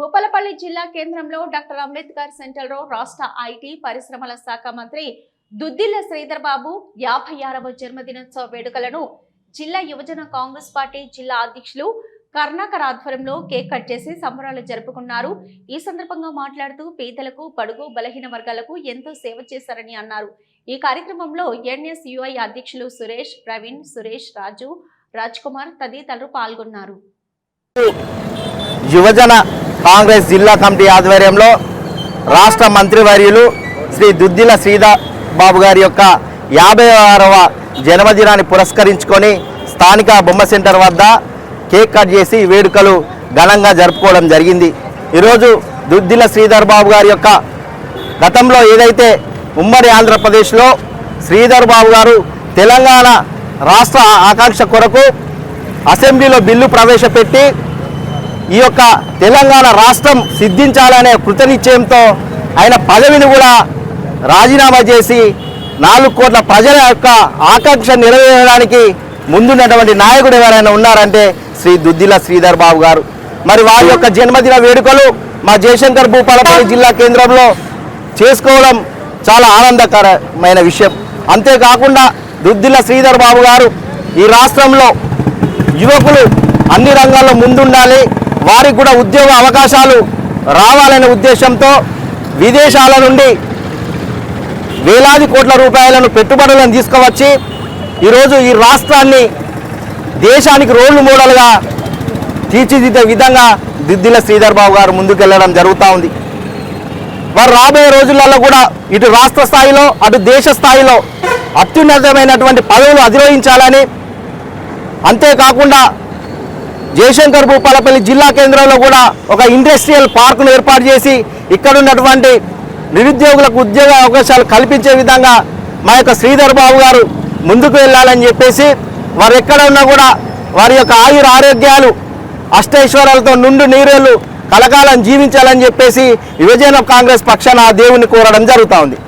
భూపాలపల్లి జిల్లా కేంద్రంలో డాక్టర్ అంబేద్కర్ సెంటర్లో రాష్ట్ర ఐటీ పరిశ్రమల శాఖ మంత్రి దుద్దిల్ల శ్రీధర్ బాబు 56వ జన్మదినోత్సవ వేడుకలను జిల్లా యువజన కాంగ్రెస్ పార్టీ జిల్లా అధ్యక్షులు కర్ణాకర్ ఆధ్వర్యంలో కేక్ కట్ చేసి సంబరాలు జరుపుకున్నారు. ఈ సందర్భంగా మాట్లాడుతూ పేదలకు, బడుగు బలహీన వర్గాలకు ఎంతో సేవ చేశారని అన్నారు. ఈ కార్యక్రమంలో ఎన్ఎస్యుఐ అధ్యక్షులు సురేష్, ప్రవీణ్, సురేష్, రాజు, రాజ్ కుమార్ తదితరులు పాల్గొన్నారు. యువజన కాంగ్రెస్ జిల్లా కమిటీ ఆధ్వర్యంలో రాష్ట్ర మంత్రివర్యులు శ్రీ దుద్దిల శ్రీధర్ బాబు గారి యొక్క 56వ జన్మదినాన్ని పురస్కరించుకొని స్థానిక బొమ్మ సెంటర్ వద్ద కేక్ కట్ చేసి వేడుకలు ఘనంగా జరుపుకోవడం జరిగింది. ఈరోజు దుద్దిల శ్రీధర్ బాబు గారి యొక్క గతంలో ఏదైతే ఉమ్మడి ఆంధ్రప్రదేశ్లో శ్రీధర్ బాబు గారు తెలంగాణ రాష్ట్ర ఆకాంక్ష కొరకు అసెంబ్లీలో బిల్లు ప్రవేశపెట్టి ఈ యొక్క తెలంగాణ రాష్ట్రం సిద్ధించాలనే కృతనిశ్చయంతో ఆయన పదవిని కూడా రాజీనామా చేసి 4 కోట్ల ప్రజల యొక్క ఆకాంక్ష నెరవేరడానికి ముందున్నటువంటి నాయకుడు ఎవరైనా ఉన్నారంటే శ్రీ దుద్దిల శ్రీధర్ బాబు గారు. మరి వారి యొక్క జన్మదిన వేడుకలు మా జయశంకర్ భూపాలపల్లి జిల్లా కేంద్రంలో చేసుకోవడం చాలా ఆనందకరమైన విషయం. అంతేకాకుండా దుద్దిల శ్రీధర్ బాబు గారు ఈ రాష్ట్రంలో యువకులు అన్ని రంగాల్లో ముందుండాలి, వారికి కూడా ఉద్యోగ అవకాశాలు రావాలనే ఉద్దేశంతో విదేశాల నుండి వేలాది కోట్ల రూపాయలను పెట్టుబడులను తీసుకువచ్చి ఈరోజు ఈ రాష్ట్రాన్ని దేశానికి రోల్ మోడల్గా తీర్చిదిద్దే విధంగా దుద్దిల శ్రీధర్ బాబు గారు ముందుకెళ్లడం జరుగుతూ ఉంది. వారు రాబోయే రోజులలో కూడా ఇటు రాష్ట్ర స్థాయిలో అటు దేశ స్థాయిలో అత్యున్నతమైనటువంటి పదవులు అధిరోహించాలని, అంతేకాకుండా జయశంకర్ భూపాలపల్లి జిల్లా కేంద్రంలో కూడా ఒక ఇండస్ట్రియల్ పార్కును ఏర్పాటు చేసి ఇక్కడ ఉన్నటువంటి నిరుద్యోగులకు ఉద్యోగ అవకాశాలు కల్పించే విధంగా మా యొక్క శ్రీధర్ బాబు గారు ముందుకు వెళ్ళాలని చెప్పేసి వారు ఎక్కడ ఉన్నా కూడా వారి యొక్క ఆయుర ఆరోగ్యాలు అష్టైశ్వర్యాలతో నుండు నీరేళ్లు కలకాలం జీవించాలని చెప్పేసి యువజన కాంగ్రెస్ పక్షాన దేవుని కోరడం జరుగుతూ ఉంది.